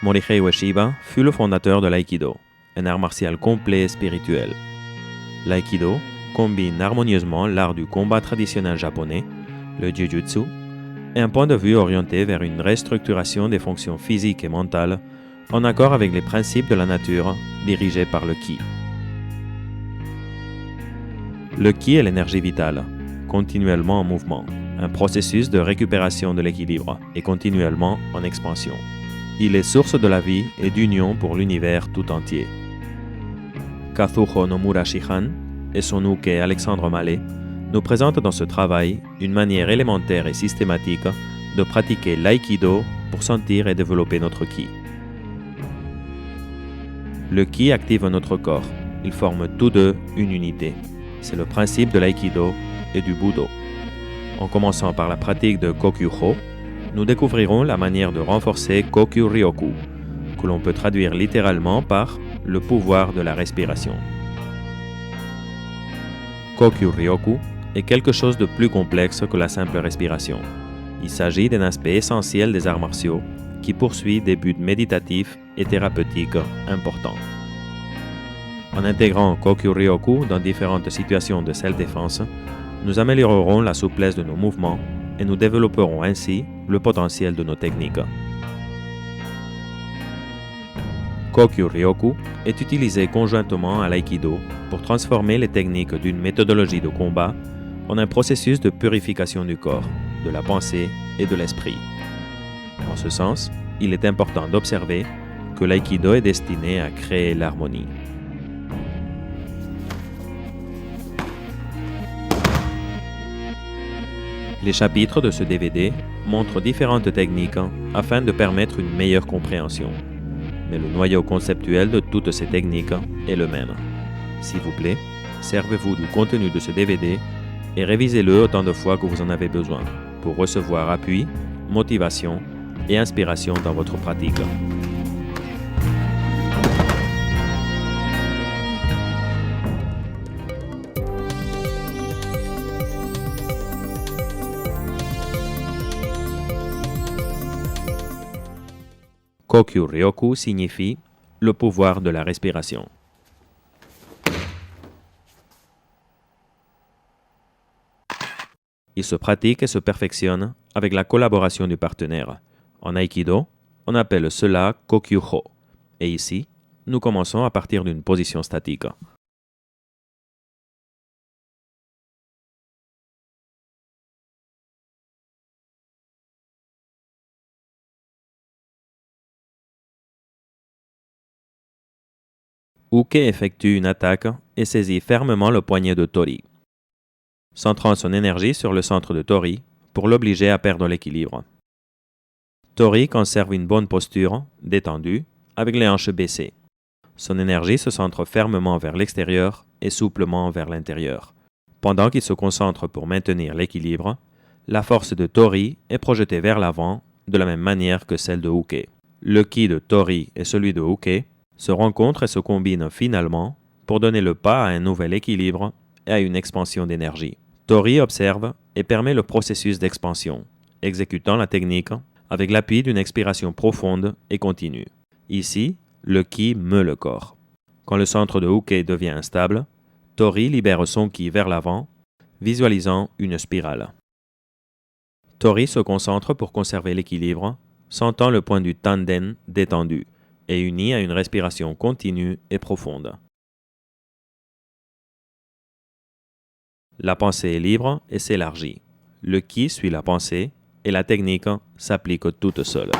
Morihei Ueshiba fut le fondateur de l'aïkido, un art martial complet et spirituel. L'aïkido combine harmonieusement l'art du combat traditionnel japonais, le jujutsu, et un point de vue orienté vers une restructuration des fonctions physiques et mentales en accord avec les principes de la nature dirigés par le ki. Le ki est l'énergie vitale, continuellement en mouvement, un processus de récupération de l'équilibre et continuellement en expansion. Il est source de la vie et d'union pour l'univers tout entier. Kazuho Nomura Shihan et son uke Alexandre Mallet nous présentent dans ce travail une manière élémentaire et systématique de pratiquer l'aïkido pour sentir et développer notre ki. Le ki active notre corps. Ils forment tous deux une unité. C'est le principe de l'aïkido et du budo. En commençant par la pratique de Kokyū-Ho, nous découvrirons la manière de renforcer Kokyū-Ryoku, que l'on peut traduire littéralement par le pouvoir de la respiration. Kokyū-Ryoku est quelque chose de plus complexe que la simple respiration. Il s'agit d'un aspect essentiel des arts martiaux qui poursuit des buts méditatifs et thérapeutiques importants. En intégrant Kokyū-Ryoku dans différentes situations de self-défense, nous améliorerons la souplesse de nos mouvements et nous développerons ainsi le potentiel de nos techniques. Kokyū-Ryoku est utilisé conjointement à l'aïkido pour transformer les techniques d'une méthodologie de combat en un processus de purification du corps, de la pensée et de l'esprit. En ce sens, il est important d'observer que l'aïkido est destiné à créer l'harmonie. Les chapitres de ce DVD montrent différentes techniques afin de permettre une meilleure compréhension. Mais le noyau conceptuel de toutes ces techniques est le même. S'il vous plaît, servez-vous du contenu de ce DVD et révisez-le autant de fois que vous en avez besoin pour recevoir appui, motivation et inspiration dans votre pratique. Kokyū-Ryoku signifie le pouvoir de la respiration. Il se pratique et se perfectionne avec la collaboration du partenaire. En Aïkido, on appelle cela Kokyū-Ho. Et ici, nous commençons à partir d'une position statique. Uke effectue une attaque et saisit fermement le poignet de Tori, centrant son énergie sur le centre de Tori pour l'obliger à perdre l'équilibre. Tori conserve une bonne posture, détendue, avec les hanches baissées. Son énergie se centre fermement vers l'extérieur et souplement vers l'intérieur. Pendant qu'il se concentre pour maintenir l'équilibre, la force de Tori est projetée vers l'avant de la même manière que celle de Uke. Le ki de Tori et celui de Uke se rencontrent et se combinent finalement pour donner le pas à un nouvel équilibre et à une expansion d'énergie. Tori observe et permet le processus d'expansion, exécutant la technique avec l'appui d'une expiration profonde et continue. Ici, le ki meut le corps. Quand le centre de Uke devient instable, Tori libère son ki vers l'avant, visualisant une spirale. Tori se concentre pour conserver l'équilibre, sentant le point du tanden détendu et uni à une respiration continue et profonde. La pensée est libre et s'élargit. Le ki suit la pensée et la technique s'applique toute seule.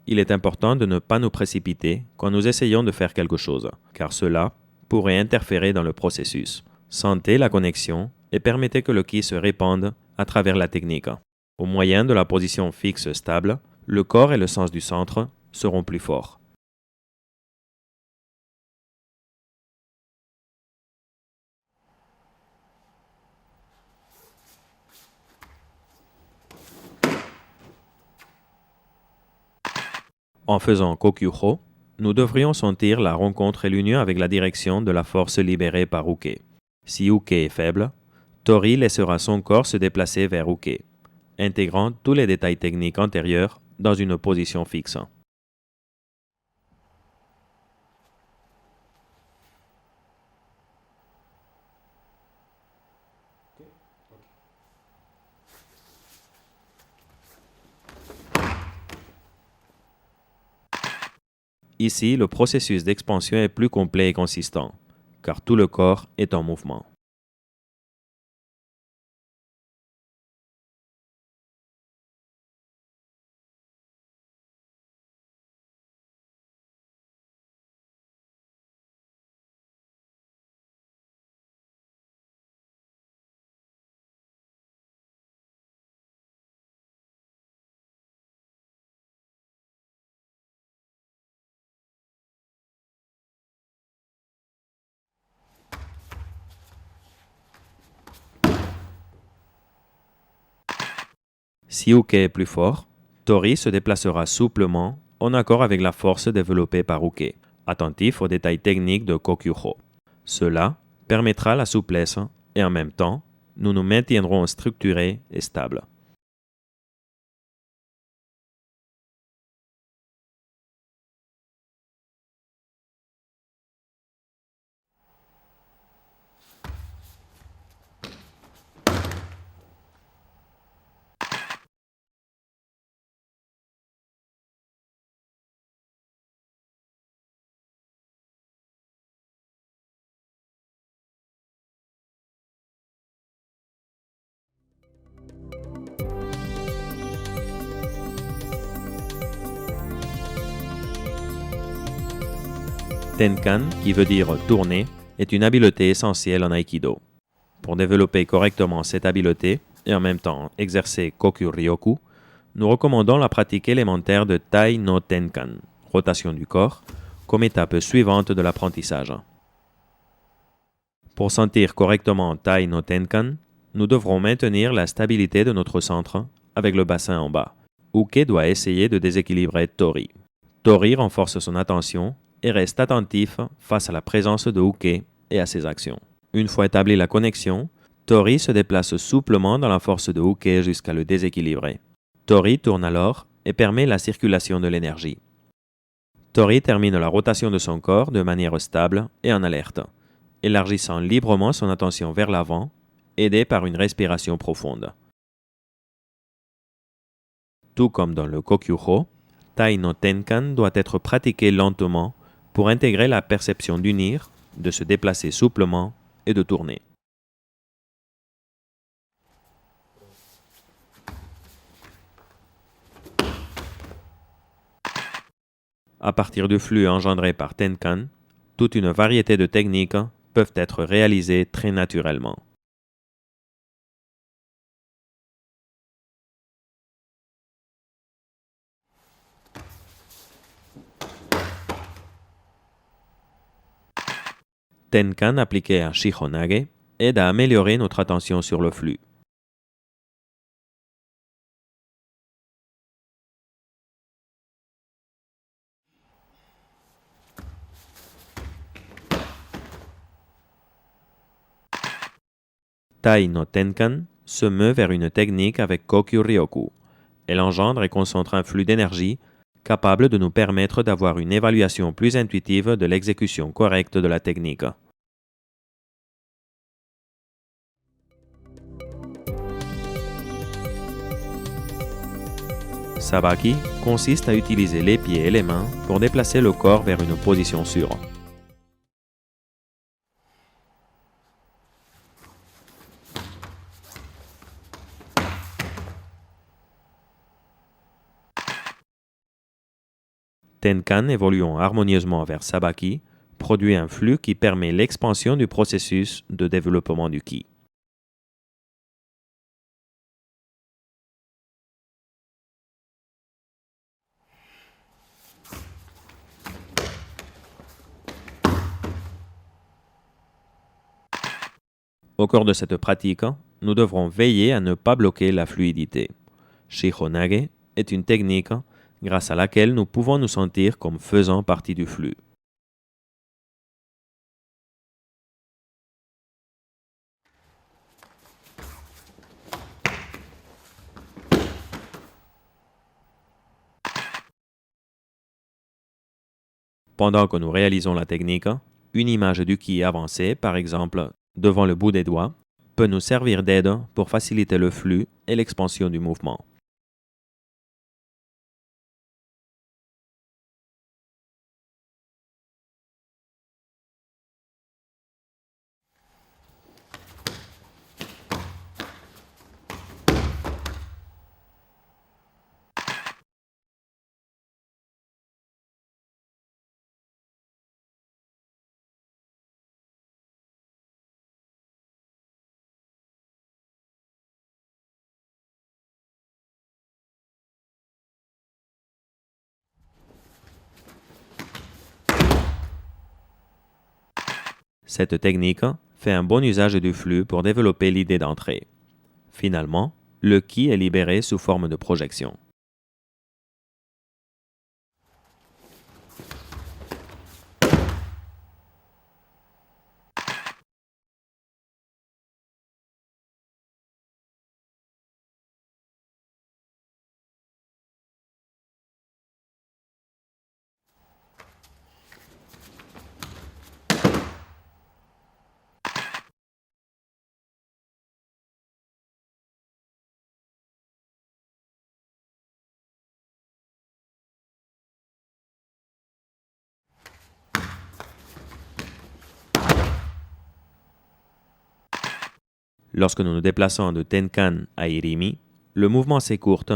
Il est important de ne pas nous précipiter quand nous essayons de faire quelque chose, car cela pourrait interférer dans le processus. Sentez la connexion et permettez que le ki se répande à travers la technique. Au moyen de la position fixe stable, le corps et le sens du centre seront plus forts. En faisant Kokyuho, nous devrions sentir la rencontre et l'union avec la direction de la force libérée par Uke. Si Uke est faible, Tori laissera son corps se déplacer vers Uke, intégrant tous les détails techniques antérieurs dans une position fixe. Ici, le processus d'expansion est plus complet et consistant, car tout le corps est en mouvement. Si Uke est plus fort, Tori se déplacera souplement en accord avec la force développée par Uke, attentif aux détails techniques de Kokyuho. Cela permettra la souplesse et en même temps, nous nous maintiendrons structurés et stables. Tenkan, qui veut dire tourner, est une habileté essentielle en Aikido. Pour développer correctement cette habileté et en même temps exercer Koku-ryoku, nous recommandons la pratique élémentaire de Tai no Tenkan, rotation du corps, comme étape suivante de l'apprentissage. Pour sentir correctement Tai no Tenkan, nous devrons maintenir la stabilité de notre centre avec le bassin en bas. Uke doit essayer de déséquilibrer Tori. Tori renforce son attention et reste attentif face à la présence de Uke et à ses actions. Une fois établie la connexion, Tori se déplace souplement dans la force de Uke jusqu'à le déséquilibrer. Tori tourne alors et permet la circulation de l'énergie. Tori termine la rotation de son corps de manière stable et en alerte, élargissant librement son attention vers l'avant, aidé par une respiration profonde. Tout comme dans le Kokyuho, Tai no Tenkan doit être pratiqué lentement pour intégrer la perception d'unir, de se déplacer souplement et de tourner. À partir du flux engendré par Tenkan, toute une variété de techniques peuvent être réalisées très naturellement. Tenkan appliqué à Shihonage aide à améliorer notre attention sur le flux. Tai no Tenkan se meut vers une technique avec Koku-ryoku. Elle engendre et concentre un flux d'énergie capable de nous permettre d'avoir une évaluation plus intuitive de l'exécution correcte de la technique. Sabaki consiste à utiliser les pieds et les mains pour déplacer le corps vers une position sûre. Tenkan évoluant harmonieusement vers Sabaki produit un flux qui permet l'expansion du processus de développement du ki. Au cours de cette pratique, nous devrons veiller à ne pas bloquer la fluidité. Shihonage est une technique grâce à laquelle nous pouvons nous sentir comme faisant partie du flux. Pendant que nous réalisons la technique, une image du ki avancé, par exemple devant le bout des doigts, peut nous servir d'aide pour faciliter le flux et l'expansion du mouvement. Cette technique fait un bon usage du flux pour développer l'idée d'entrée. Finalement, le ki est libéré sous forme de projection. Lorsque nous nous déplaçons de Tenkan à Irimi, le mouvement s'écourte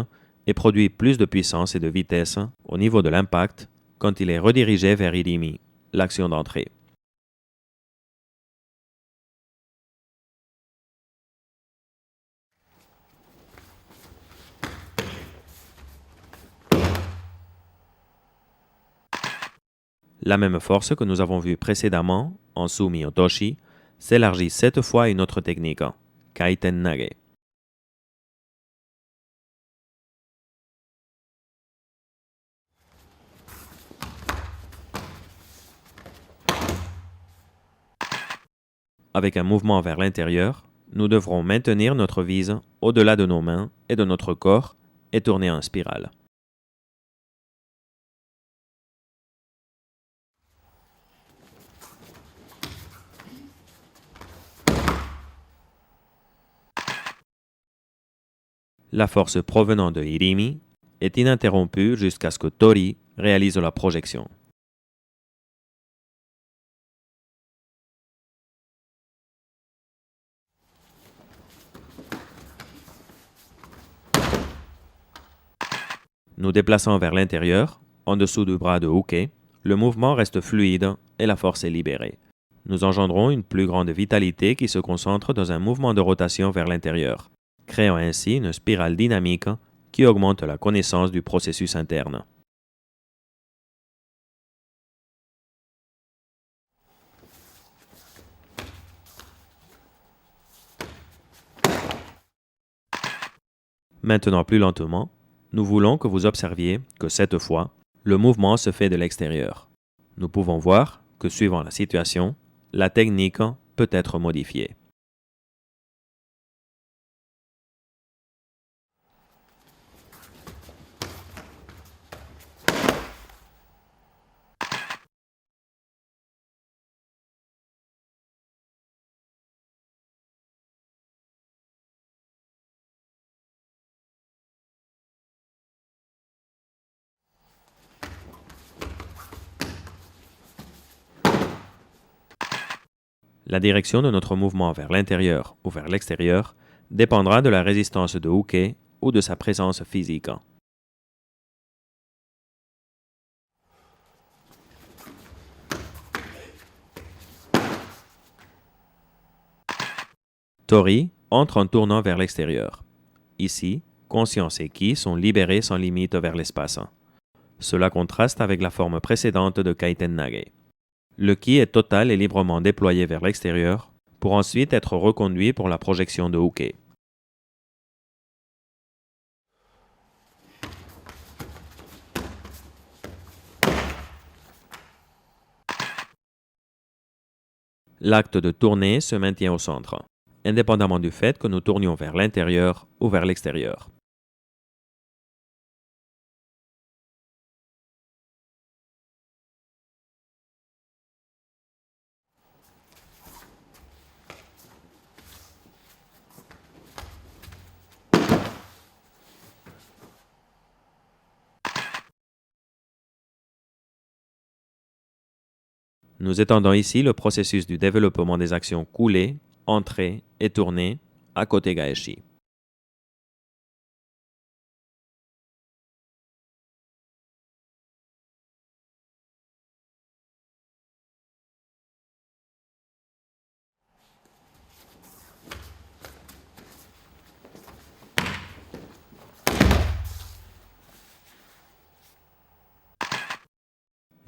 et produit plus de puissance et de vitesse au niveau de l'impact quand il est redirigé vers Irimi, l'action d'entrée. La même force que nous avons vue précédemment en Sumi Otoshi s'élargit cette fois à une autre technique, Kaiten Nage. Avec un mouvement vers l'intérieur, nous devrons maintenir notre vise au-delà de nos mains et de notre corps et tourner en spirale. La force provenant de Irimi est ininterrompue jusqu'à ce que Tori réalise la projection. Nous déplaçant vers l'intérieur, en dessous du bras de Uke, le mouvement reste fluide et la force est libérée. Nous engendrons une plus grande vitalité qui se concentre dans un mouvement de rotation vers l'intérieur, créant ainsi une spirale dynamique qui augmente la connaissance du processus interne. Maintenant plus lentement, nous voulons que vous observiez que cette fois, le mouvement se fait de l'extérieur. Nous pouvons voir que suivant la situation, la technique peut être modifiée. La direction de notre mouvement vers l'intérieur ou vers l'extérieur dépendra de la résistance de Uke ou de sa présence physique. Tori entre en tournant vers l'extérieur. Ici, conscience et ki sont libérés sans limite vers l'espace. Cela contraste avec la forme précédente de Kaiten Nage. Le ki est total et librement déployé vers l'extérieur pour ensuite être reconduit pour la projection de Uke. L'acte de tourner se maintient au centre, indépendamment du fait que nous tournions vers l'intérieur ou vers l'extérieur. Nous étendons ici le processus du développement des actions couler, entrer et tourner à côté Gaeshi.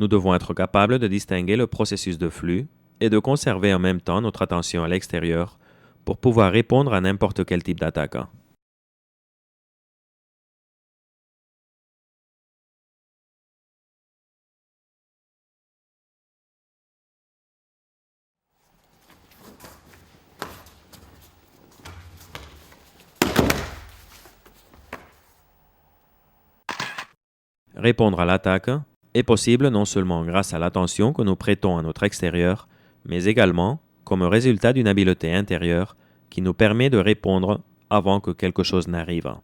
Nous devons être capables de distinguer le processus de flux et de conserver en même temps notre attention à l'extérieur pour pouvoir répondre à n'importe quel type d'attaque. Répondre à l'attaque est possible non seulement grâce à l'attention que nous prêtons à notre extérieur, mais également comme résultat d'une habileté intérieure qui nous permet de répondre avant que quelque chose n'arrive.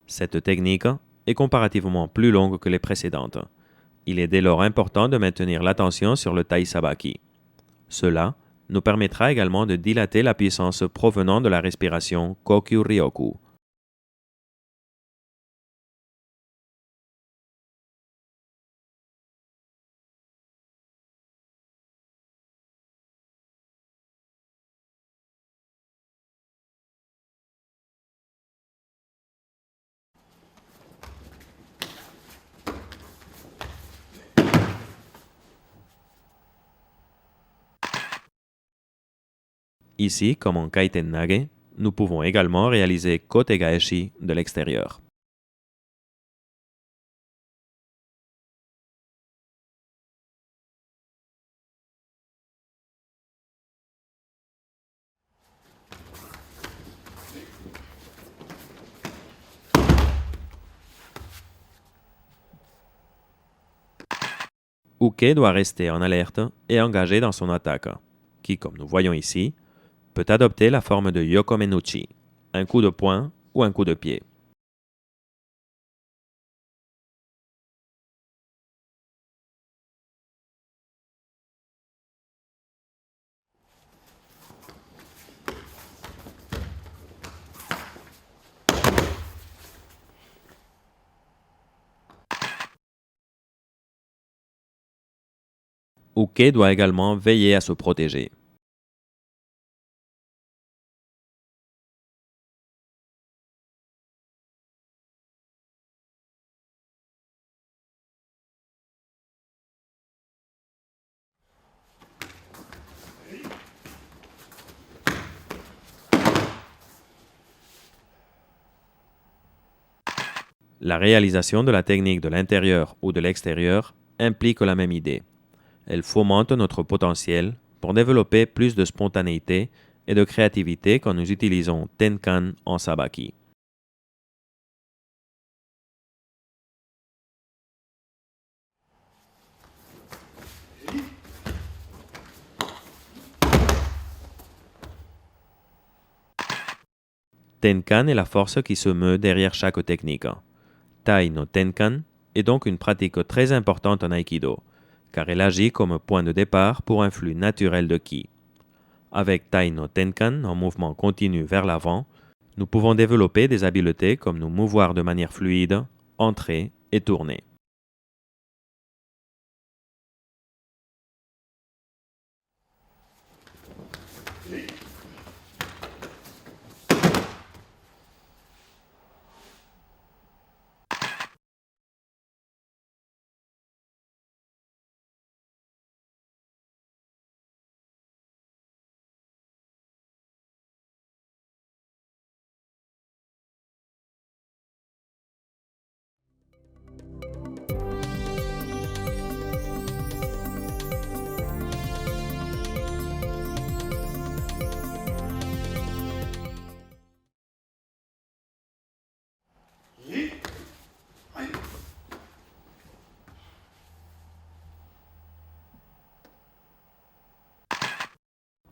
Cette technique est comparativement plus longue que les précédentes. Il est dès lors important de maintenir l'attention sur le tai sabaki. Cela nous permettra également de dilater la puissance provenant de la respiration Kokyu Ryoku. Ici, comme en Kaiten Nage, nous pouvons également réaliser Kote Gaeshi de l'extérieur. Uke doit rester en alerte et engagé dans son attaque, qui, comme nous voyons ici, peut adopter la forme de Yokomenuchi, un coup de poing ou un coup de pied. Uke doit également veiller à se protéger. La réalisation de la technique de l'intérieur ou de l'extérieur implique la même idée. Elle fomente notre potentiel pour développer plus de spontanéité et de créativité quand nous utilisons Tenkan en sabaki. Tenkan est la force qui se meut derrière chaque technique. Tai no Tenkan est donc une pratique très importante en Aikido, car elle agit comme point de départ pour un flux naturel de ki. Avec Tai no Tenkan en mouvement continu vers l'avant, nous pouvons développer des habiletés comme nous mouvoir de manière fluide, entrer et tourner.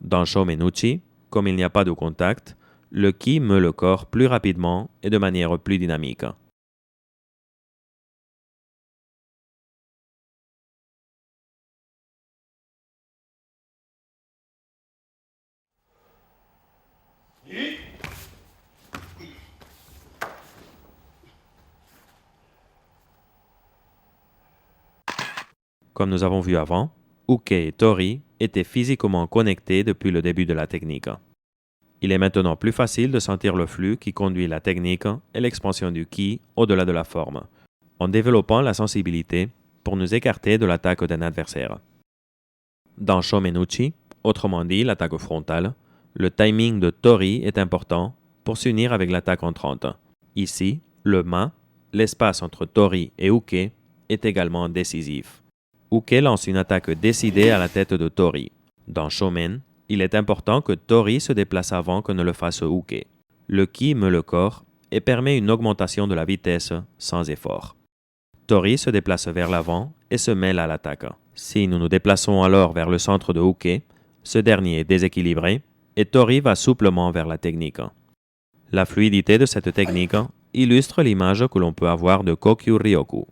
Dans Shomenuchi, comme il n'y a pas de contact, le ki meut le corps plus rapidement et de manière plus dynamique. Comme nous avons vu avant, Uke et Tori étaient physiquement connectés depuis le début de la technique. Il est maintenant plus facile de sentir le flux qui conduit la technique et l'expansion du ki au-delà de la forme, en développant la sensibilité pour nous écarter de l'attaque d'un adversaire. Dans Shomenuchi, autrement dit l'attaque frontale, le timing de Tori est important pour s'unir avec l'attaque entrante. Ici, le ma, l'espace entre Tori et Uke, est également décisif. Uke lance une attaque décidée à la tête de Tori. Dans Shomen, il est important que Tori se déplace avant que ne le fasse Uke. Le ki meut le corps et permet une augmentation de la vitesse sans effort. Tori se déplace vers l'avant et se mêle à l'attaque. Si nous nous déplaçons alors vers le centre de Uke, ce dernier est déséquilibré et Tori va souplement vers la technique. La fluidité de cette technique illustre l'image que l'on peut avoir de Kokyu Ryoku.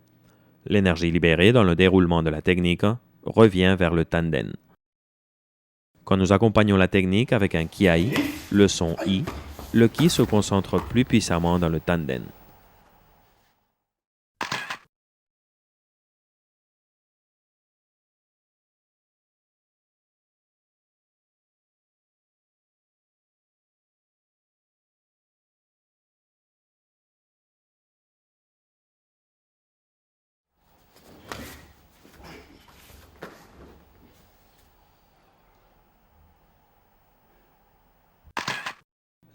L'énergie libérée dans le déroulement de la technique revient vers le tanden. Quand nous accompagnons la technique avec un kiai, le son i, le ki se concentre plus puissamment dans le tanden.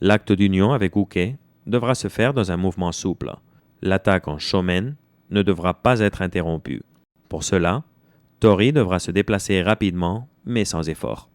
L'acte d'union avec Uke devra se faire dans un mouvement souple. L'attaque en shomen ne devra pas être interrompue. Pour cela, Tori devra se déplacer rapidement, mais sans effort.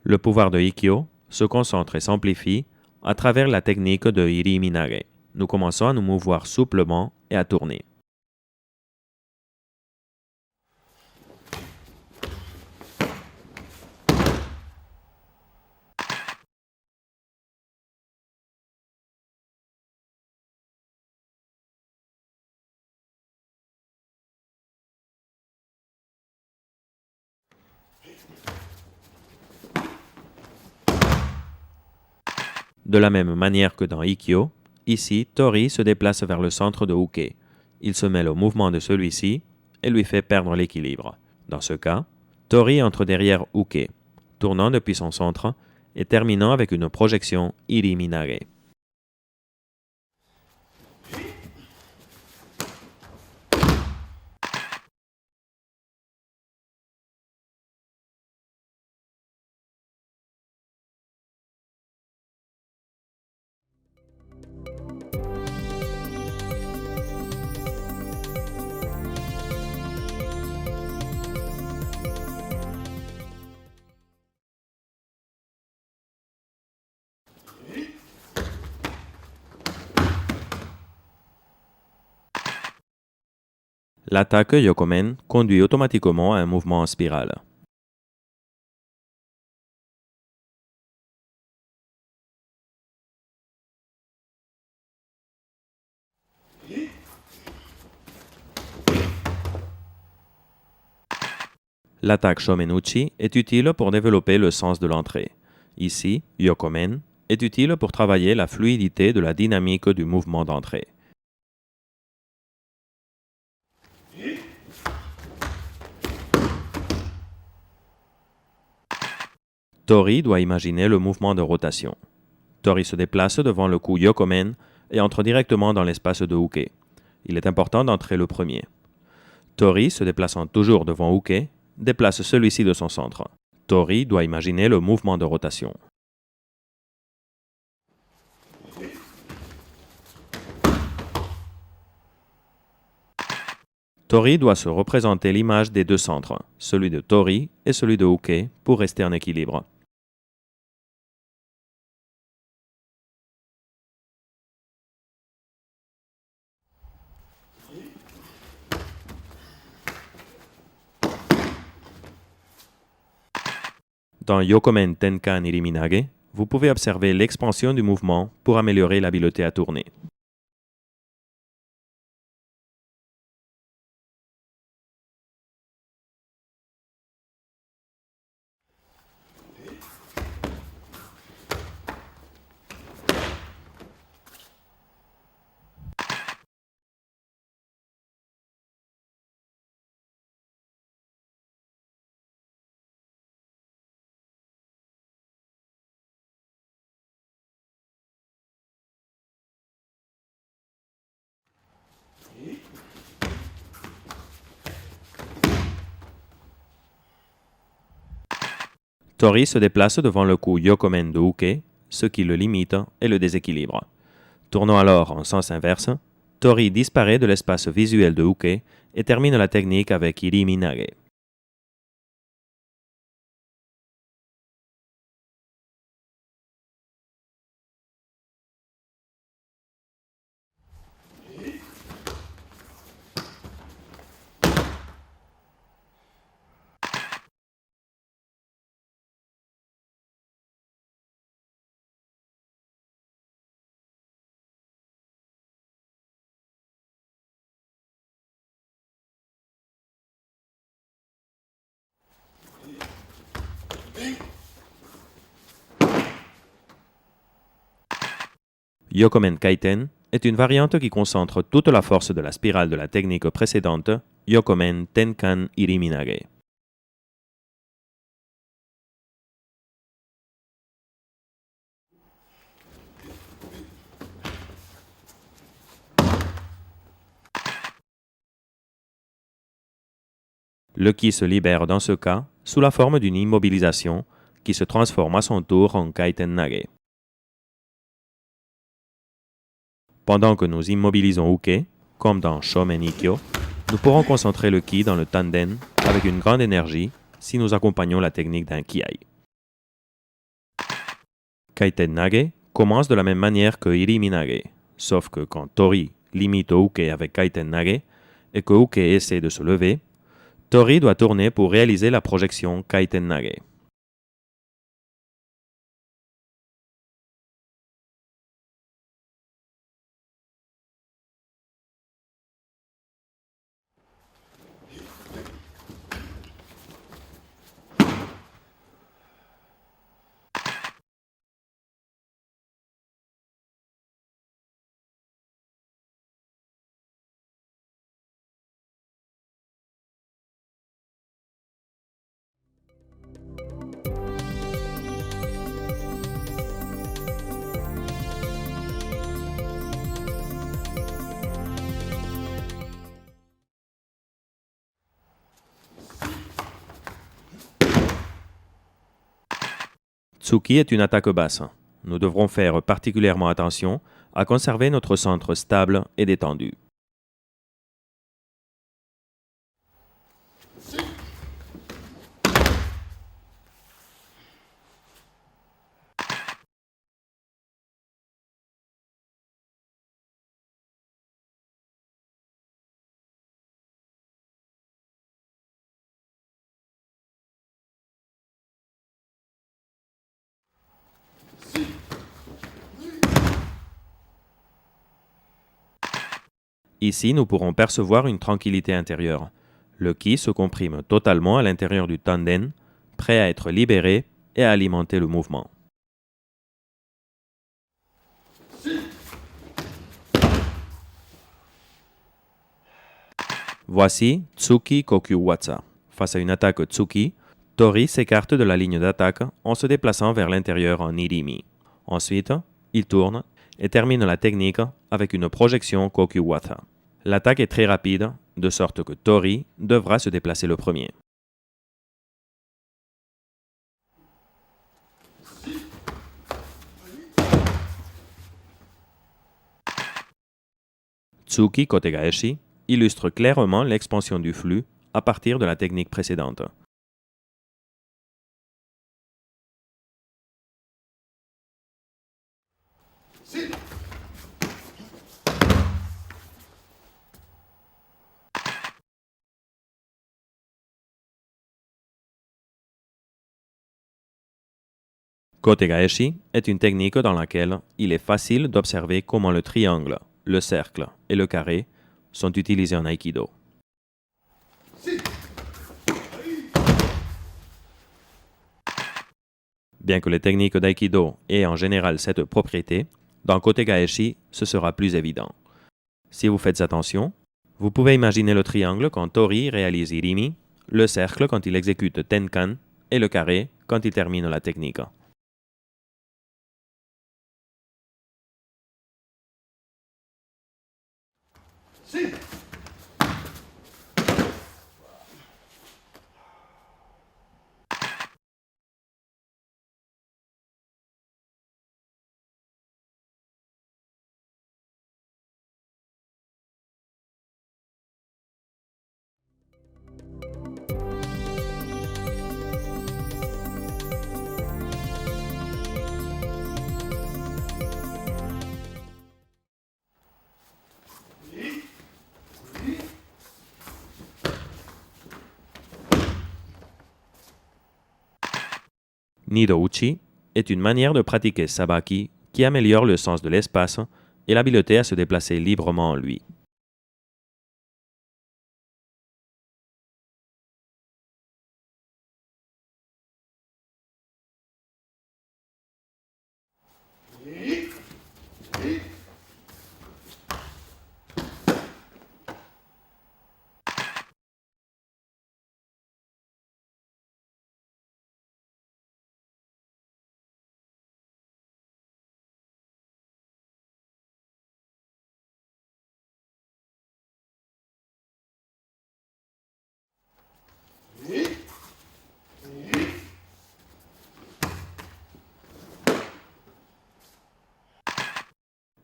Le pouvoir de Ikkyo se concentre et s'amplifie à travers la technique de Iri Minage. Nous commençons à nous mouvoir souplement et à tourner. De la même manière que dans Ikkyo, ici Tori se déplace vers le centre de Uke. Il se mêle au mouvement de celui-ci et lui fait perdre l'équilibre. Dans ce cas, Tori entre derrière Uke, tournant depuis son centre et terminant avec une projection Iri Minage. L'attaque Yokomen conduit automatiquement à un mouvement en spirale. L'attaque Shomenuchi est utile pour développer le sens de l'entrée. Ici, Yokomen est utile pour travailler la fluidité de la dynamique du mouvement d'entrée. Tori doit imaginer le mouvement de rotation. Tori se déplace devant le coup Yokomen et entre directement dans l'espace de Uke. Il est important d'entrer le premier. Tori, se déplaçant toujours devant Uke, déplace celui-ci de son centre. Tori doit imaginer le mouvement de rotation. Tori doit se représenter l'image des deux centres, celui de Tori et celui de Uke, pour rester en équilibre. Dans Yokomen Tenkan Iriminage, vous pouvez observer l'expansion du mouvement pour améliorer l'habileté à tourner. Tori se déplace devant le coup Yokomen de Uke, ce qui le limite et le déséquilibre. Tournant alors en sens inverse, Tori disparaît de l'espace visuel de Uke et termine la technique avec Iriminage. Yokomen Kaiten est une variante qui concentre toute la force de la spirale de la technique précédente, Yokomen Tenkan Iriminage. Le ki se libère dans ce cas sous la forme d'une immobilisation qui se transforme à son tour en Kaiten Nage. Pendant que nous immobilisons Uke, comme dans Shomen Ikkyo, nous pourrons concentrer le ki dans le tanden avec une grande énergie si nous accompagnons la technique d'un kiai. Kaiten Nage commence de la même manière que Iriminage, sauf que quand Tori limite Uke avec Kaiten Nage et que Uke essaie de se lever, Tori doit tourner pour réaliser la projection Kaiten Nage. Tsuki est une attaque basse. Nous devrons faire particulièrement attention à conserver notre centre stable et détendu. Ici, nous pourrons percevoir une tranquillité intérieure. Le ki se comprime totalement à l'intérieur du tanden, prêt à être libéré et à alimenter le mouvement. Voici Tsuki Kokyu Watsa. Face à une attaque Tsuki, Tori s'écarte de la ligne d'attaque en se déplaçant vers l'intérieur en Irimi. Ensuite, il tourne et termine la technique avec une projection Kokyu Watsa. L'attaque est très rapide, de sorte que Tori devra se déplacer le premier. Tsuki Kotegaeshi, illustre clairement l'expansion du flux à partir de la technique précédente. Kotegaeshi est une technique dans laquelle il est facile d'observer comment le triangle, le cercle et le carré sont utilisés en Aikido. Bien que les techniques d'Aikido aient en général cette propriété, dans Kotegaeshi, ce sera plus évident. Si vous faites attention, vous pouvez imaginer le triangle quand Tori réalise Irimi, le cercle quand il exécute Tenkan et le carré quand il termine la technique. Nido-uchi est une manière de pratiquer sabaki qui améliore le sens de l'espace et l'habileté à se déplacer librement en lui.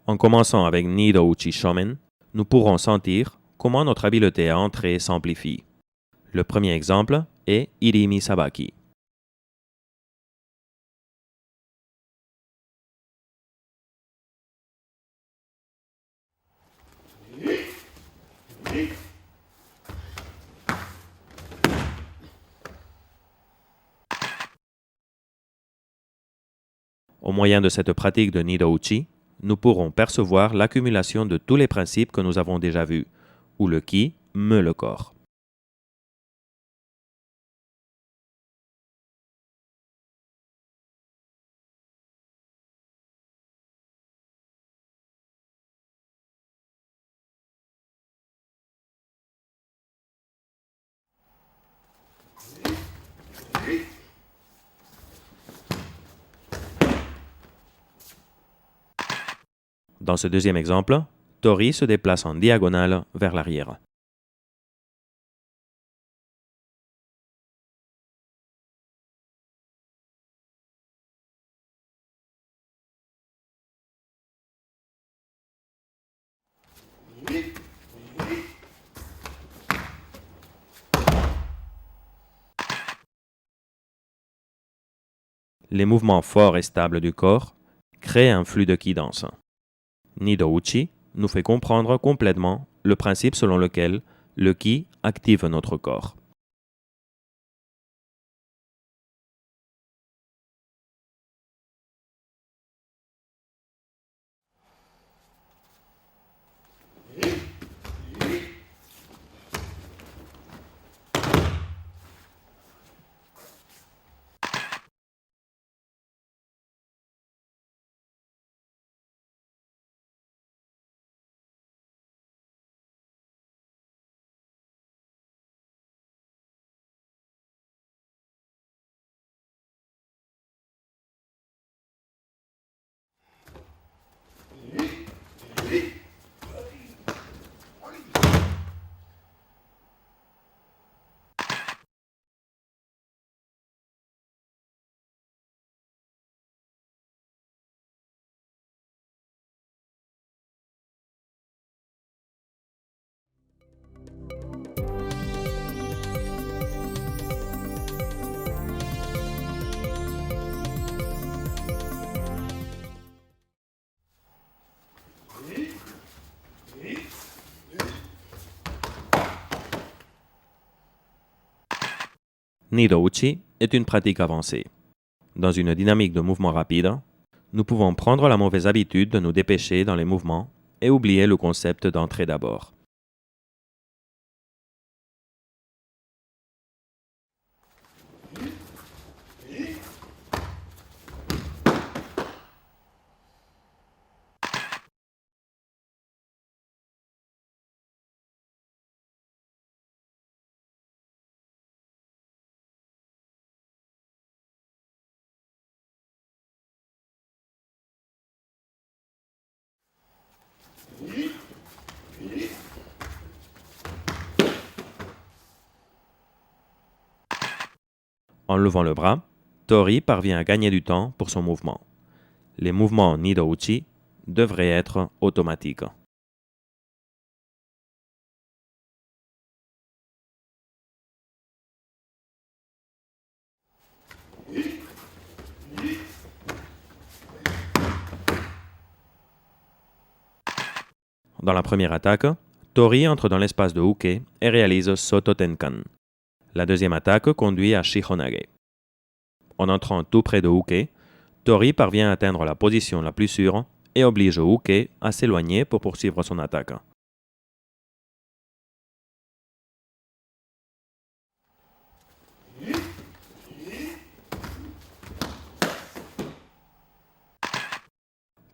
En commençant avec Nido-uchi Shomen, nous pourrons sentir comment notre habileté à entrer s'amplifie. Le premier exemple est Irimi Sabaki. Au moyen de cette pratique de Nido-uchi, nous pourrons percevoir l'accumulation de tous les principes que nous avons déjà vus, où le ki meut le corps. Dans ce deuxième exemple, Tori se déplace en diagonale vers l'arrière. Les mouvements forts et stables du corps créent un flux de ki dense. Nido-uchi nous fait comprendre complètement le principe selon lequel le ki active notre corps. Nido-uchi est une pratique avancée. Dans une dynamique de mouvement rapide, nous pouvons prendre la mauvaise habitude de nous dépêcher dans les mouvements et oublier le concept d'entrée d'abord. En levant le bras, Tori parvient à gagner du temps pour son mouvement. Les mouvements Nido-uchi devraient être automatiques. Dans la première attaque, Tori entre dans l'espace de Uke et réalise Soto Tenkan. La deuxième attaque conduit à Shihonage. En entrant tout près de Uke, Tori parvient à atteindre la position la plus sûre et oblige Uke à s'éloigner pour poursuivre son attaque.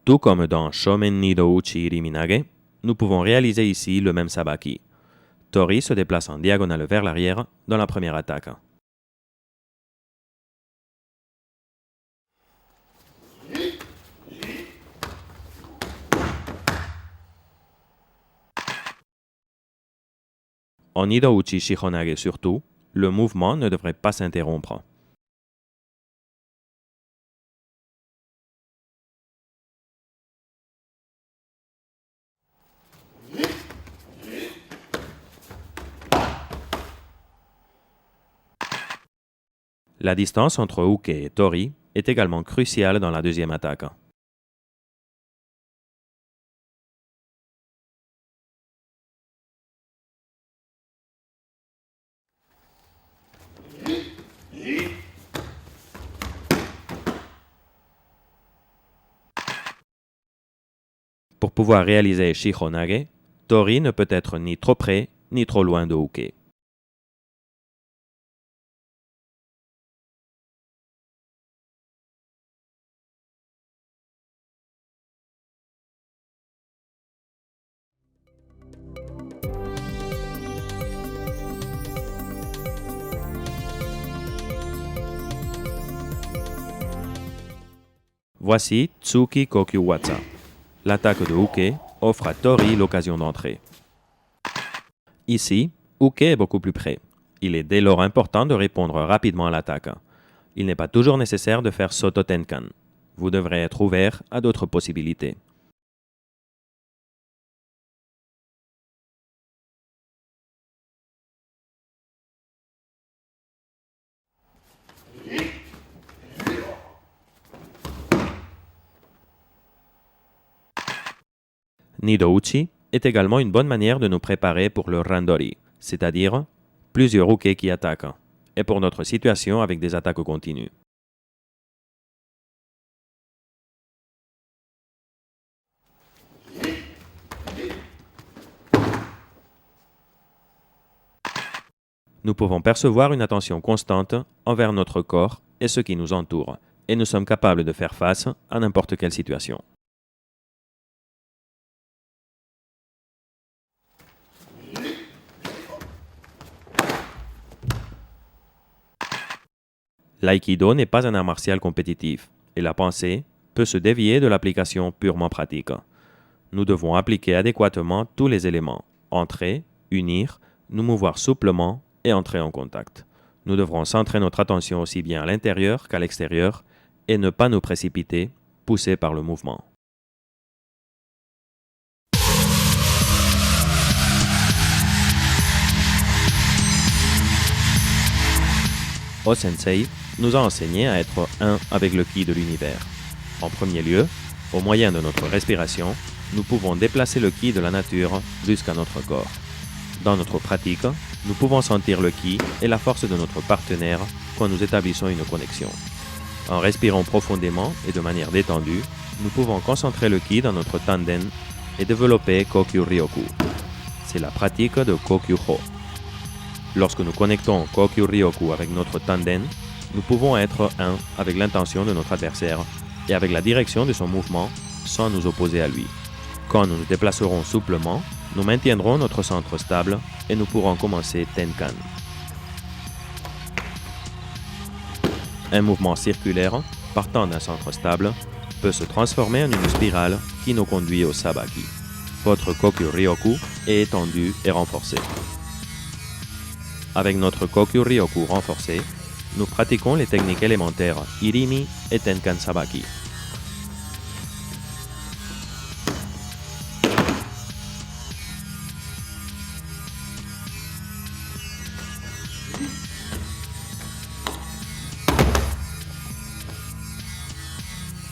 Tout comme dans Shomen Nido-uchi Riminage, nous pouvons réaliser ici le même sabaki. Tori se déplace en diagonale vers l'arrière dans la première attaque. En Nido-uchi Shihonage surtout, le mouvement ne devrait pas s'interrompre. La distance entre Uke et Tori est également cruciale dans la deuxième attaque. Pour pouvoir réaliser Shihonage, Tori ne peut être ni trop près ni trop loin de Uke. Voici Tsuki Kokyu Watsa. L'attaque de Uke offre à Tori l'occasion d'entrer. Ici, Uke est beaucoup plus près. Il est dès lors important de répondre rapidement à l'attaque. Il n'est pas toujours nécessaire de faire Soto Tenkan. Vous devrez être ouvert à d'autres possibilités. Nido-uchi est également une bonne manière de nous préparer pour le randori, c'est-à-dire plusieurs Uke qui attaquent, et pour notre situation avec des attaques continues. Nous pouvons percevoir une attention constante envers notre corps et ce qui nous entoure, et nous sommes capables de faire face à n'importe quelle situation. L'aïkido n'est pas un art martial compétitif, et la pensée peut se dévier de l'application purement pratique. Nous devons appliquer adéquatement tous les éléments, entrer, unir, nous mouvoir souplement et entrer en contact. Nous devrons centrer notre attention aussi bien à l'intérieur qu'à l'extérieur et ne pas nous précipiter, poussés par le mouvement. O-sensei nous a enseigné à être un avec le ki de l'univers. En premier lieu, au moyen de notre respiration, nous pouvons déplacer le ki de la nature jusqu'à notre corps. Dans notre pratique, Nous pouvons sentir le ki et la force de notre partenaire quand nous établissons une connexion. En respirant profondément et de manière détendue, nous pouvons concentrer le ki dans notre tanden et développer Kokyu-ryoku. C'est la pratique de Kokyu-ho. Lorsque nous connectons Kokyu-ryoku avec notre tanden, nous pouvons être un avec l'intention de notre adversaire et avec la direction de son mouvement sans nous opposer à lui. Quand nous nous déplacerons souplement, nous maintiendrons notre centre stable et nous pourrons commencer Tenkan. Un mouvement circulaire, partant d'un centre stable, peut se transformer en une spirale qui nous conduit au Sabaki. Votre Kokyu-ryoku est étendu et renforcé. Avec notre Kokyu-ryoku renforcé, nous pratiquons les techniques élémentaires Irimi et Tenkan Sabaki.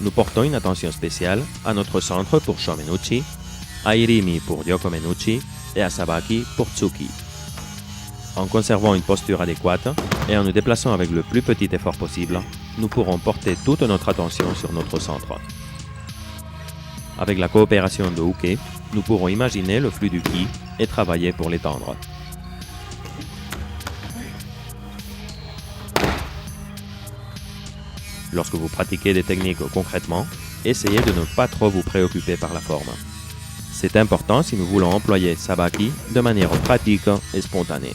Nous portons une attention spéciale à notre centre pour Shomenuchi, à Irimi pour Ryokomenuchi et à Sabaki pour Tsuki. En conservant une posture adéquate et en nous déplaçant avec le plus petit effort possible, nous pourrons porter toute notre attention sur notre centre. Avec la coopération de Uke, nous pourrons imaginer le flux du ki et travailler pour l'étendre. Lorsque vous pratiquez des techniques concrètement, essayez de ne pas trop vous préoccuper par la forme. C'est important si nous voulons employer Sabaki de manière pratique et spontanée.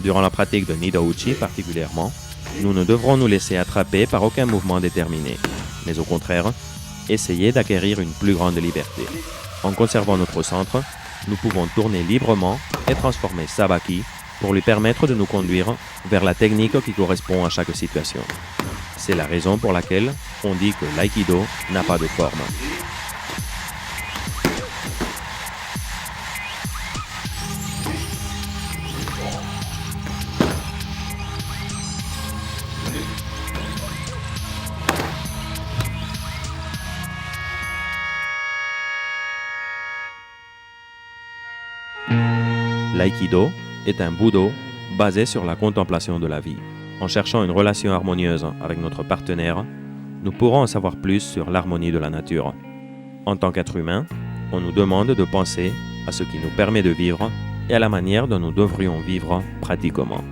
Durant la pratique de Nido-uchi particulièrement, nous ne devrons nous laisser attraper par aucun mouvement déterminé, mais au contraire, essayer d'acquérir une plus grande liberté. En conservant notre centre, nous pouvons tourner librement et transformer Sabaki pour lui permettre de nous conduire vers la technique qui correspond à chaque situation. C'est la raison pour laquelle on dit que l'aïkido n'a pas de forme. L'aïkido est un budo basé sur la contemplation de la vie. En cherchant une relation harmonieuse avec notre partenaire, nous pourrons en savoir plus sur l'harmonie de la nature. En tant qu'être humain, on nous demande de penser à ce qui nous permet de vivre et à la manière dont nous devrions vivre pratiquement.